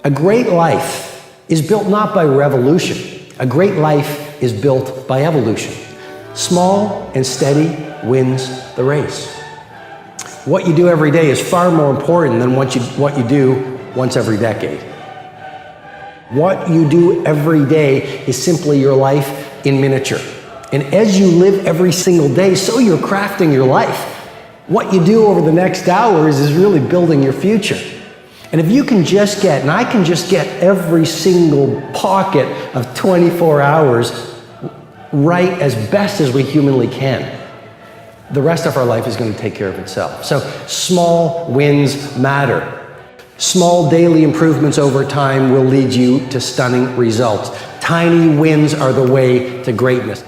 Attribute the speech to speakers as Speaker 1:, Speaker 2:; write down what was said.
Speaker 1: A great life is built not by revolution. A great life is built by evolution. Small and steady wins the race. What you do every day is far more important than what you do once every decade. What you do every day is simply your life in miniature. And as you live every single day, so you're crafting your life. What you do over the next hours is really building your future. And if you can just get, and I can just get every single pocket of 24 hours right as best as we humanly can, the rest of our life is going to take care of itself. So small wins matter. Small daily improvements over time will lead you to stunning results. Tiny wins are the way to greatness.